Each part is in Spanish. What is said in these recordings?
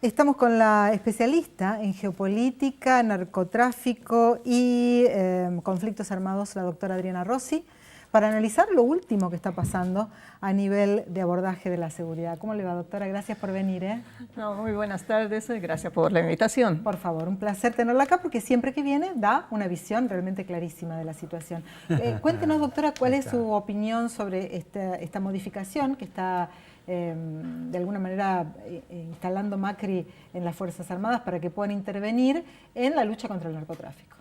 Estamos con la especialista en geopolítica, narcotráfico y conflictos armados, la doctora Adriana Rossi, para analizar lo último que está pasando a nivel de abordaje de la seguridad. ¿Cómo le va, doctora? Gracias por venir. No, muy buenas tardes, gracias por la invitación. Por favor, un placer tenerla acá porque siempre que viene da una visión realmente clarísima de la situación. Cuéntenos, doctora, cuál es su opinión sobre esta modificación que está de alguna manera instalando Macri en las Fuerzas Armadas para que puedan intervenir en la lucha contra el narcotráfico.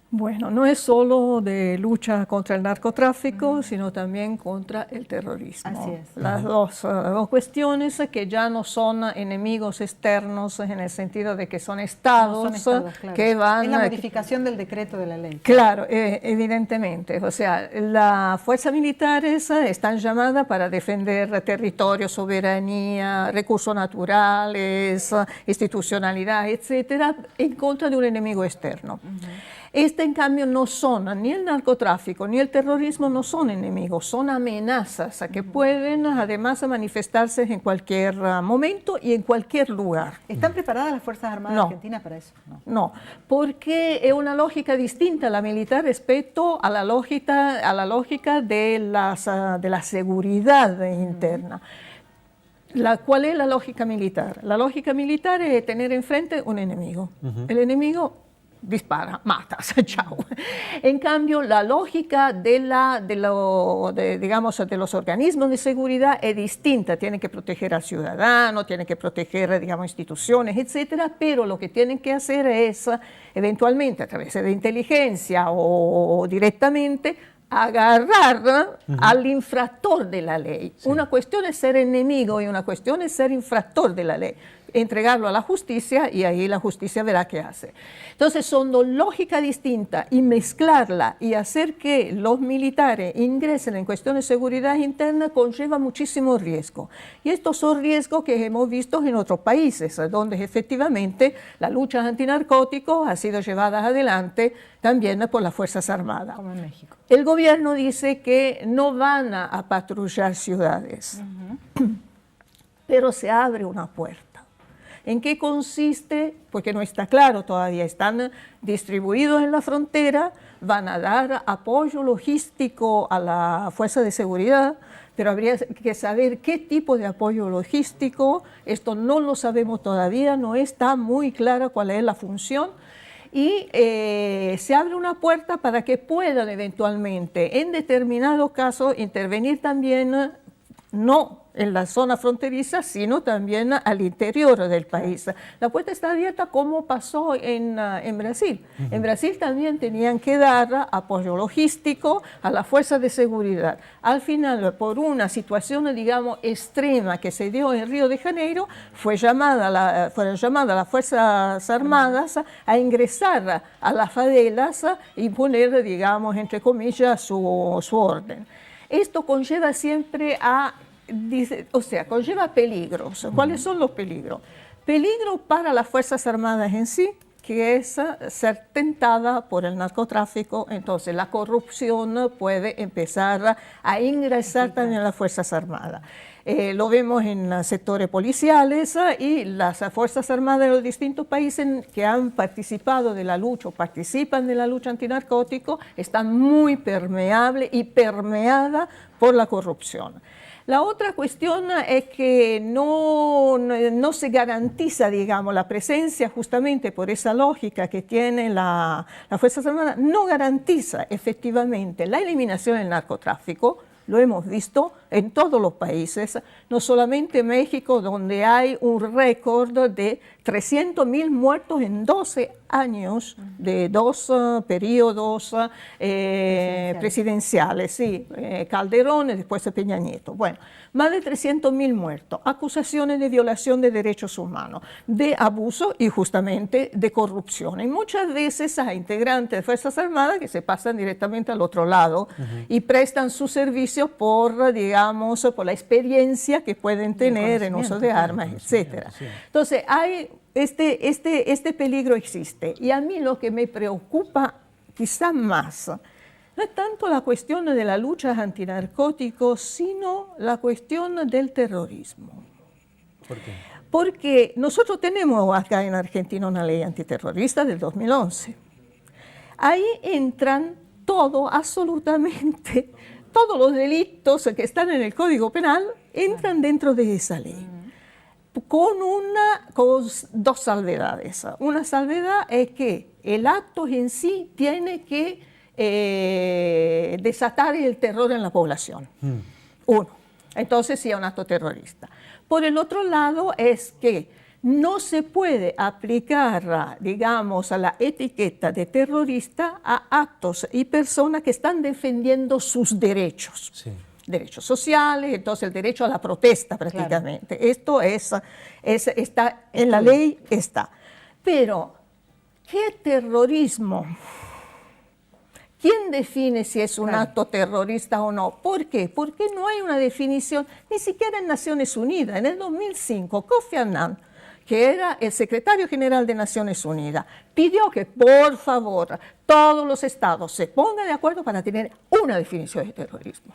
Bueno, no es solo de lucha contra el narcotráfico, sino también contra el terrorismo. Así es. Las dos cuestiones que ya no son enemigos externos en el sentido de que son estados, claro. que van... Es la modificación del decreto de la ley. Claro, evidentemente. O sea, las fuerzas militares están llamadas para defender territorio, soberanía, recursos naturales, institucionalidad, etcétera, en contra de un enemigo externo. En cambio, no son, ni el narcotráfico ni el terrorismo no son enemigos, son amenazas que pueden además manifestarse en cualquier momento y en cualquier lugar. ¿Están preparadas las Fuerzas Armadas argentinas para eso? No, porque es una lógica distinta la militar respecto a la lógica de la seguridad interna. ¿Cuál es la lógica militar? La lógica militar es tener enfrente un enemigo. El enemigo dispara, mata, chao. En cambio, la lógica de los organismos de seguridad es distinta. Tienen que proteger al ciudadano, tienen que proteger, instituciones, etcétera, pero lo que tienen que hacer es, eventualmente, a través de inteligencia o directamente, agarrar al infractor de la ley. Sí. Una cuestión es ser enemigo y una cuestión es ser infractor de la ley. Entregarlo a la justicia y ahí la justicia verá qué hace. Entonces son dos lógicas distintas y mezclarla y hacer que los militares ingresen en cuestiones de seguridad interna conlleva muchísimo riesgo. Y estos son riesgos que hemos visto en otros países, donde efectivamente la lucha antinarcóticos ha sido llevada adelante también por las Fuerzas Armadas. Como en México. El gobierno dice que no van a patrullar ciudades, pero se abre una puerta. ¿En qué consiste? Porque no está claro todavía. Están distribuidos en la frontera, van a dar apoyo logístico a la fuerza de seguridad, pero habría que saber qué tipo de apoyo logístico. Esto no lo sabemos todavía, no está muy clara cuál es la función. Y se abre una puerta para que puedan eventualmente, en determinados casos, intervenir también, no en la zona fronteriza, sino también al interior del país. La puerta está abierta como pasó en Brasil. En Brasil también tenían que dar apoyo logístico a la fuerza de seguridad. Al final, por una situación, digamos, extrema que se dio en Río de Janeiro, fueron llamadas las Fuerzas Armadas a ingresar a las favelas y poner, digamos, entre comillas, su orden. Esto conlleva siempre conlleva peligros. ¿Cuáles son los peligros? Peligro para las Fuerzas Armadas en sí, que es ser tentada por el narcotráfico, entonces la corrupción puede empezar a ingresar también a las Fuerzas Armadas. Lo vemos en sectores policiales y las Fuerzas Armadas de los distintos países que han participado de la lucha o participan de la lucha antinarcótico están muy permeables y permeadas por la corrupción. La otra cuestión es que no se garantiza, digamos, la presencia justamente por esa lógica que tiene las Fuerzas Armadas, no garantiza efectivamente la eliminación del narcotráfico. Lo hemos visto en todos los países, no solamente en México, donde hay un récord de 300.000 muertos en 12 años de dos periodos presidenciales, sí, Calderón y después Peña Nieto. Bueno, más de 300.000 muertos, acusaciones de violación de derechos humanos, de abuso y justamente de corrupción. Y muchas veces hay integrantes de Fuerzas Armadas que se pasan directamente al otro lado y prestan sus servicios por, digamos, por la experiencia que pueden tener en uso de armas, etc. Entonces, hay este peligro existe. Y a mí lo que me preocupa quizá más no es tanto la cuestión de la lucha antinarcóticos, sino la cuestión del terrorismo. ¿Por qué? Porque nosotros tenemos acá en Argentina una ley antiterrorista del 2011. Ahí entran todo, absolutamente, todos los delitos que están en el Código Penal entran dentro de esa ley. Con dos salvedades. Una salvedad es que el acto en sí tiene que desatar el terror en la población. Uno. Entonces sí es un acto terrorista. Por el otro lado es que no se puede aplicar, digamos, a la etiqueta de terrorista a actos y personas que están defendiendo sus derechos. Sí. Derechos sociales, entonces el derecho a la protesta prácticamente. Claro. Esto está en la ley, está. Pero, ¿qué terrorismo? ¿Quién define si es un acto terrorista o no? ¿Por qué? Porque no hay una definición, ni siquiera en Naciones Unidas. En el 2005, Kofi Annan, que era el secretario general de Naciones Unidas, pidió que, por favor, todos los estados se pongan de acuerdo para tener una definición de terrorismo.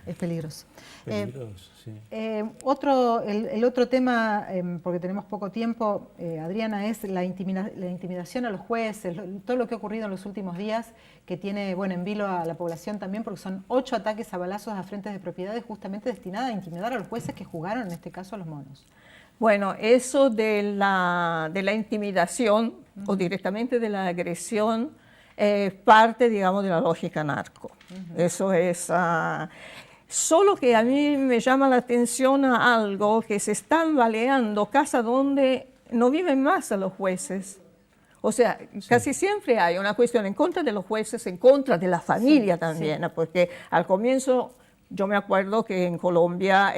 Es peligroso. Sí. El otro tema, porque tenemos poco tiempo, Adriana, es la intimidación a los jueces, todo lo que ha ocurrido en los últimos días, que tiene en vilo a la población también, porque son 8 ataques a balazos a frentes de propiedades justamente destinadas a intimidar a los jueces que jugaron, en este caso, a los monos. Bueno, eso de la intimidación o directamente de la agresión es parte, digamos, de la lógica narco. Eso es... solo que a mí me llama la atención a algo, que se están baleando casas donde no viven más a los jueces. O sea, casi siempre hay una cuestión en contra de los jueces, en contra de la familia también, porque al comienzo... Yo me acuerdo que en Colombia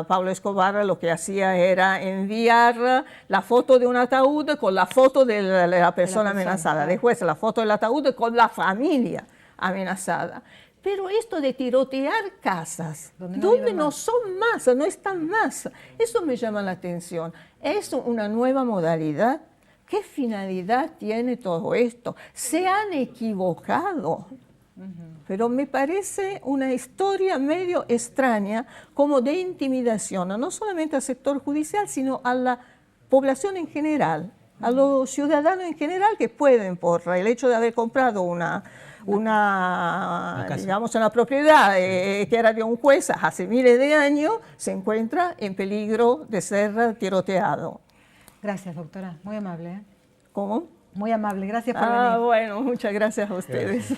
Pablo Escobar lo que hacía era enviar la foto de un ataúd con la foto de la persona amenazada, después la foto del ataúd con la familia amenazada. Pero esto de tirotear casas, donde no son más, no están más, eso me llama la atención. Es una nueva modalidad. ¿Qué finalidad tiene todo esto? Se han equivocado. Pero me parece una historia medio extraña, como de intimidación, no solamente al sector judicial, sino a la población en general, a los ciudadanos en general que pueden, por el hecho de haber comprado una propiedad que era de un juez hace miles de años, se encuentra en peligro de ser tiroteado. Gracias, doctora. Muy amable. ¿Cómo? Muy amable. Gracias por venir. Bueno, muchas gracias a ustedes.